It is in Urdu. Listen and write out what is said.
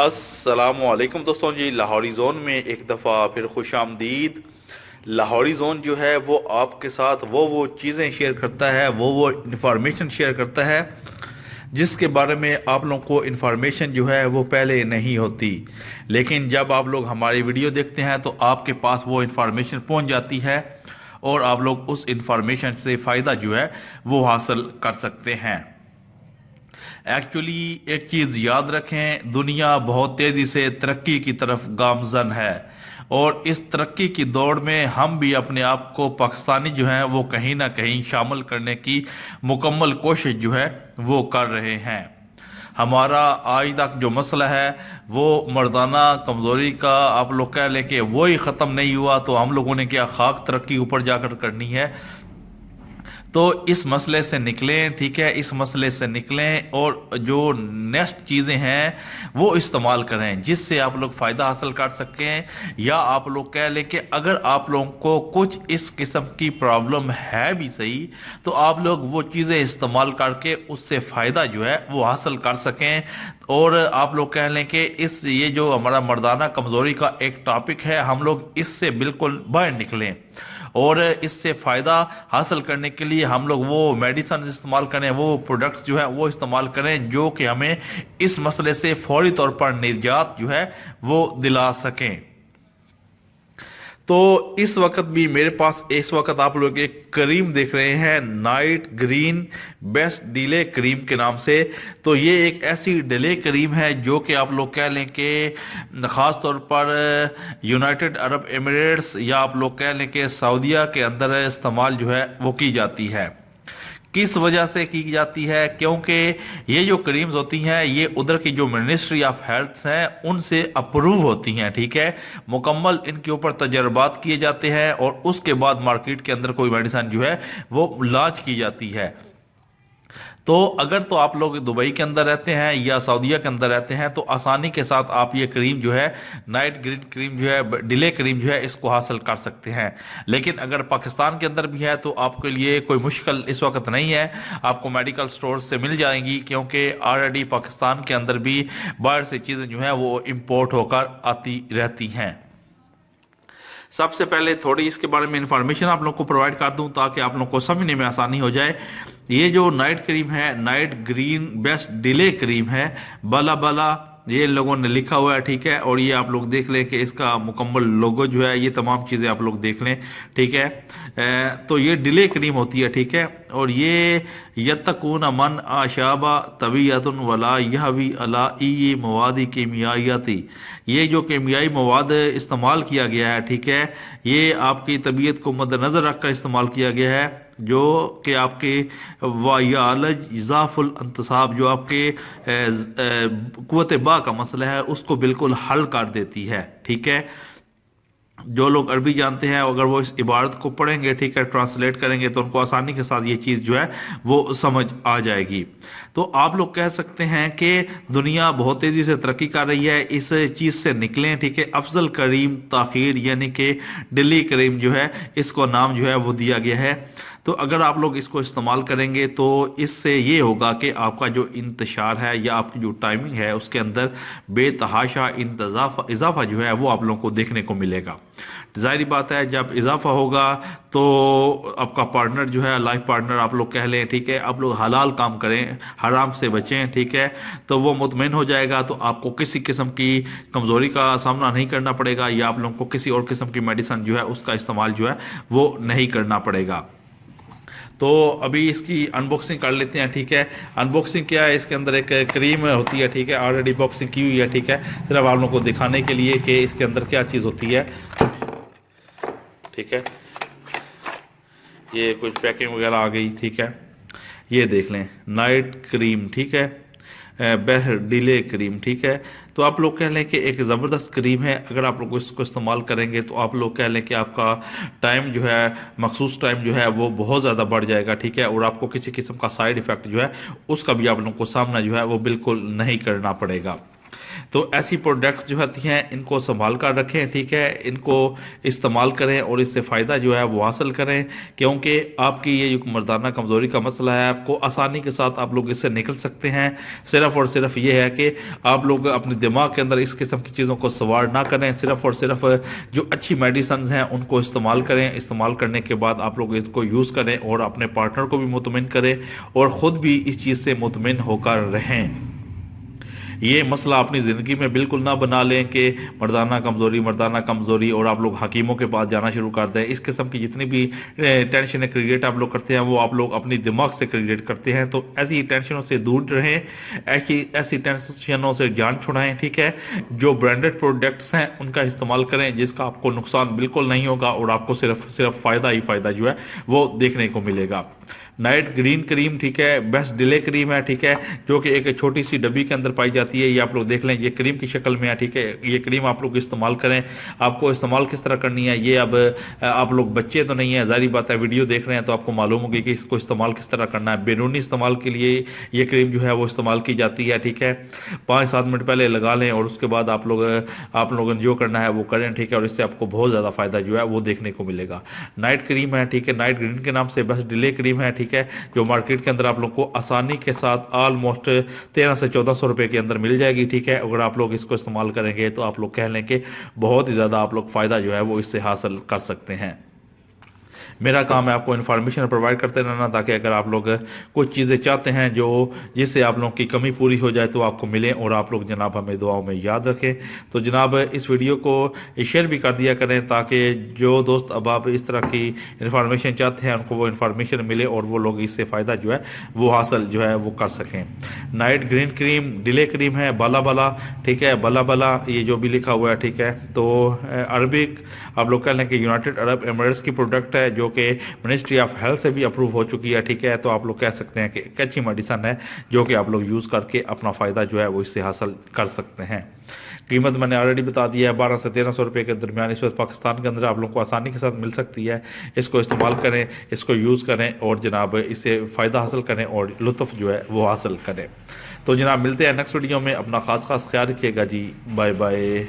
السلام علیکم دوستوں جی، لاہوری زون میں ایک دفعہ پھر خوش آمدید۔ لاہوری زون جو ہے وہ آپ کے ساتھ وہ چیزیں شیئر کرتا ہے، وہ انفارمیشن شیئر کرتا ہے جس کے بارے میں آپ لوگوں کو انفارمیشن جو ہے وہ پہلے نہیں ہوتی، لیکن جب آپ لوگ ہماری ویڈیو دیکھتے ہیں تو آپ کے پاس وہ انفارمیشن پہنچ جاتی ہے اور آپ لوگ اس انفارمیشن سے فائدہ جو ہے وہ حاصل کر سکتے ہیں۔ ایکچولی ایک چیز یاد رکھیں، دنیا بہت تیزی سے ترقی کی طرف گامزن ہے، اور اس ترقی کی دوڑ میں ہم بھی اپنے آپ کو پاکستانی جو ہیں وہ کہیں نہ کہیں شامل کرنے کی مکمل کوشش جو ہے وہ کر رہے ہیں۔ ہمارا آج تک جو مسئلہ ہے وہ مردانہ کمزوری کا آپ لوگ کہہ لیں کہ وہی ختم نہیں ہوا، تو ہم لوگوں نے کیا خاک ترقی اوپر جا کر کرنی ہے؟ تو اس مسئلے سے نکلیں، ٹھیک ہے، اس مسئلے سے نکلیں اور جو نیکسٹ چیزیں ہیں وہ استعمال کریں جس سے آپ لوگ فائدہ حاصل کر سکیں، یا آپ لوگ کہہ لیں کہ اگر آپ لوگوں کو کچھ اس قسم کی پرابلم ہے بھی صحیح، تو آپ لوگ وہ چیزیں استعمال کر کے اس سے فائدہ جو ہے وہ حاصل کر سکیں۔ اور آپ لوگ کہہ لیں کہ یہ جو ہمارا مردانہ کمزوری کا ایک ٹاپک ہے، ہم لوگ اس سے بالکل باہر نکلیں اور اس سے فائدہ حاصل کرنے کے لیے ہم لوگ وہ میڈیسن استعمال کریں، وہ پروڈکٹس جو ہیں وہ استعمال کریں جو کہ ہمیں اس مسئلے سے فوری طور پر نجات جو ہے وہ دلا سکیں۔ تو اس وقت بھی میرے پاس اس وقت آپ لوگ ایک کریم دیکھ رہے ہیں، نائٹ گرین بیسٹ ڈیلے کریم کے نام سے۔ تو یہ ایک ایسی ڈیلے کریم ہے جو کہ آپ لوگ کہہ لیں کہ خاص طور پر یونائٹڈ عرب ایمریٹس یا آپ لوگ کہہ لیں کہ سعودیہ کے اندر استعمال جو ہے وہ کی جاتی ہے۔ کس وجہ سے کی جاتی ہے؟ کیونکہ یہ جو کریمز ہوتی ہیں یہ ادھر کی جو منسٹری آف ہیلتھ ہیں ان سے اپروو ہوتی ہیں، ٹھیک ہے، مکمل ان کے اوپر تجربات کیے جاتے ہیں اور اس کے بعد مارکیٹ کے اندر کوئی میڈیسن جو ہے وہ لانچ کی جاتی ہے۔ تو اگر تو آپ لوگ دبئی کے اندر رہتے ہیں یا سعودیہ کے اندر رہتے ہیں تو آسانی کے ساتھ آپ یہ کریم جو ہے نائٹ گرین کریم جو ہے ڈیلے کریم جو ہے اس کو حاصل کر سکتے ہیں۔ لیکن اگر پاکستان کے اندر بھی ہے تو آپ کے لیے کوئی مشکل اس وقت نہیں ہے، آپ کو میڈیکل سٹور سے مل جائیں گی، کیونکہ آلریڈی پاکستان کے اندر بھی باہر سے چیزیں جو ہیں وہ امپورٹ ہو کر آتی رہتی ہیں۔ سب سے پہلے تھوڑی اس کے بارے میں انفارمیشن آپ لوگ کو پرووائڈ کر دوں تاکہ آپ لوگ کو سمجھنے میں آسانی ہو جائے۔ یہ جو نائٹ کریم ہے، نائٹ گرین بیسٹ ڈیلے کریم ہے، بالا بالا یہ لوگوں نے لکھا ہوا ہے، ٹھیک ہے، اور یہ آپ لوگ دیکھ لیں کہ اس کا مکمل لوگو جو ہے، یہ تمام چیزیں آپ لوگ دیکھ لیں، ٹھیک ہے۔ تو یہ ڈیلے کریم ہوتی ہے، ٹھیک ہے، اور یہ یتقون من آشابہ طبیعت ولا یحوی علی مواد کیمیائیاتی، یہ جو کیمیائی مواد استعمال کیا گیا ہے، ٹھیک ہے، یہ آپ کی طبیعت کو مد نظر رکھ کر استعمال کیا گیا ہے، جو کہ آپ کے ویالج اضاف الانتصاب، جو آپ کے قوت با کا مسئلہ ہے اس کو بالکل حل کر دیتی ہے، ٹھیک ہے۔ جو لوگ عربی جانتے ہیں اگر وہ اس عبارت کو پڑھیں گے، ٹھیک ہے، ٹرانسلیٹ کریں گے تو ان کو آسانی کے ساتھ یہ چیز جو ہے وہ سمجھ آ جائے گی۔ تو آپ لوگ کہہ سکتے ہیں کہ دنیا بہت تیزی سے ترقی کر رہی ہے، اس چیز سے نکلیں، ٹھیک ہے۔ افضل کریم تاخیر یعنی کہ ڈیلی کریم جو ہے اس کو نام جو ہے وہ دیا گیا ہے۔ تو اگر آپ لوگ اس کو استعمال کریں گے تو اس سے یہ ہوگا کہ آپ کا جو انتشار ہے یا آپ کی جو ٹائمنگ ہے اس کے اندر بے تحاشا اضافہ جو ہے وہ آپ لوگوں کو دیکھنے کو ملے گا۔ ظاہری بات ہے جب اضافہ ہوگا تو آپ کا پارٹنر جو ہے، لائف پارٹنر آپ لوگ کہہ لیں، ٹھیک ہے، آپ لوگ حلال کام کریں، حرام سے بچیں، ٹھیک ہے، تو وہ مطمئن ہو جائے گا، تو آپ کو کسی قسم کی کمزوری کا سامنا نہیں کرنا پڑے گا، یا آپ لوگوں کو کسی اور قسم کی میڈیسن جو ہے اس کا استعمال جو ہے وہ نہیں کرنا پڑے گا۔ تو ابھی اس کی انباکسنگ کر لیتے ہیں، ٹھیک ہے۔ انباکسنگ کیا ہے؟ اس کے اندر ایک کریم ہوتی ہے، ٹھیک ہے، آلریڈی باکسنگ کی ہوئی ہے، ٹھیک ہے، صرف آپ لوگوں کو دکھانے کے لیے کہ اس کے اندر کیا چیز ہوتی ہے، ٹھیک ہے۔ یہ کچھ پیکنگ وغیرہ آ گئی، ٹھیک ہے، یہ دیکھ لیں نائٹ کریم، ٹھیک ہے، بہر ڈیلے کریم، ٹھیک ہے۔ تو آپ لوگ کہہ لیں کہ ایک زبردست کریم ہے، اگر آپ لوگ اس کو استعمال کریں گے تو آپ لوگ کہہ لیں کہ آپ کا ٹائم جو ہے، مخصوص ٹائم جو ہے وہ بہت زیادہ بڑھ جائے گا، ٹھیک ہے، اور آپ کو کسی قسم کا سائیڈ ایفیکٹ جو ہے اس کا بھی آپ لوگوں کو سامنا جو ہے وہ بالکل نہیں کرنا پڑے گا۔ تو ایسی پروڈکٹس جو ہوتی ہیں ان کو سنبھال کر رکھیں، ٹھیک ہے، ان کو استعمال کریں اور اس سے فائدہ جو ہے وہ حاصل کریں، کیونکہ آپ کی یہ جو مردانہ کمزوری کا مسئلہ ہے آپ کو آسانی کے ساتھ آپ لوگ اس سے نکل سکتے ہیں۔ صرف اور صرف یہ ہے کہ آپ لوگ اپنے دماغ کے اندر اس قسم کی چیزوں کو سوار نہ کریں، صرف اور صرف جو اچھی میڈیسنز ہیں ان کو استعمال کریں، استعمال کرنے کے بعد آپ لوگ اس کو یوز کریں اور اپنے پارٹنر کو بھی مطمئن کریں اور خود بھی اس چیز سے مطمئن ہو کر رہیں۔ یہ مسئلہ اپنی زندگی میں بالکل نہ بنا لیں کہ مردانہ کمزوری اور آپ لوگ حکیموں کے پاس جانا شروع کر دیں۔ اس قسم کی جتنی بھی ٹینشنیں کریٹ آپ لوگ کرتے ہیں وہ آپ لوگ اپنی دماغ سے کریٹ کرتے ہیں، تو ایسی ٹینشنوں سے دور رہیں، ایسی ٹینشنوں سے جان چھڑائیں، ٹھیک ہے۔ جو برانڈڈ پروڈکٹس ہیں ان کا استعمال کریں جس کا آپ کو نقصان بالکل نہیں ہوگا اور آپ کو صرف فائدہ ہی فائدہ جو ہے وہ دیکھنے کو ملے گا۔ نائٹ گرین کریم، ٹھیک ہے، بیسٹ ڈیلے کریم ہے، ٹھیک ہے، جو کہ ایک چھوٹی سی ڈبی کے اندر پائی جاتی ہے، یہ آپ لوگ دیکھ لیں، یہ کریم کی شکل میں ہے، ٹھیک ہے۔ یہ کریم آپ لوگ استعمال کریں۔ آپ کو استعمال کس طرح کرنی ہے یہ اب آپ لوگ بچے تو نہیں ہیں، ظاہری بات ہے، ویڈیو دیکھ رہے ہیں تو آپ کو معلوم ہوگی کہ اس کو استعمال کس طرح کرنا ہے۔ بیرونی استعمال کے لیے یہ کریم جو ہے وہ استعمال کی جاتی ہے، ٹھیک ہے۔ 5-7 منٹ پہلے لگا لیں اور اس کے بعد آپ لوگوں نے جو کرنا ہے وہ کریں، ٹھیک ہے، اور اس سے آپ کو بہت زیادہ فائدہ جو ہے وہ دیکھنے کو ملے گا۔ نائٹ کریم ہے، ٹھیک ہے، نائٹ گرین کے نام سے بیسٹ ڈیلے کریم ہے، ٹھیک ہے، جو مارکیٹ کے اندر آپ لوگ کو آسانی کے ساتھ آلموسٹ 1300 سے 1400 روپے کے اندر مل جائے گی، ٹھیک ہے۔ اگر آپ لوگ اس کو استعمال کریں گے تو آپ لوگ کہہ لیں کہ بہت ہی زیادہ آپ لوگ فائدہ جو ہے وہ اس سے حاصل کر سکتے ہیں۔ میرا کام ہے آپ کو انفارمیشن پرووائڈ کرتے رہنا، تاکہ اگر آپ لوگ کچھ چیزیں چاہتے ہیں جس سے آپ لوگوں کی کمی پوری ہو جائے تو آپ کو ملیں، اور آپ لوگ جناب ہمیں دعاؤں میں یاد رکھیں۔ تو جناب اس ویڈیو کو شیئر بھی کر دیا کریں تاکہ جو دوست اب آپ اس طرح کی انفارمیشن چاہتے ہیں ان کو وہ انفارمیشن ملے اور وہ لوگ اس سے فائدہ جو ہے وہ حاصل جو ہے وہ کر سکیں۔ نائٹ گرین کریم ڈیلے کریم ہے، بالا بالا، ٹھیک ہے، بالا بالا یہ جو بھی لکھا ہوا ہے، ٹھیک ہے۔ تو عربک آپ لوگ کہہ لیں کہ یونائٹڈ عرب ایمریٹس کی پروڈکٹ ہے جو کہ منسٹری آف ہیلتھ سے بھی اپروو ہو چکی ہے، ٹھیک ہے۔ تو آپ لوگ کہہ سکتے ہیں کہ ایک اچھی میڈیسن ہے جو کہ آپ لوگ یوز کر کے اپنا فائدہ جو ہے وہ اس سے حاصل کر سکتے ہیں۔ قیمت میں نے آلریڈی بتا دیا ہے، 1200 سے 1300 روپے کے درمیان اس وقت پاکستان کے اندر آپ لوگوں کو آسانی کے ساتھ مل سکتی ہے۔ اس کو استعمال کریں، اس کو یوز کریں اور جناب اس سے فائدہ حاصل کریں اور لطف جو ہے وہ حاصل کریں۔ تو جناب ملتے ہیں نیکسٹ ویڈیو میں، اپنا خاص خیال رکھیے گا جی، بائے بائے۔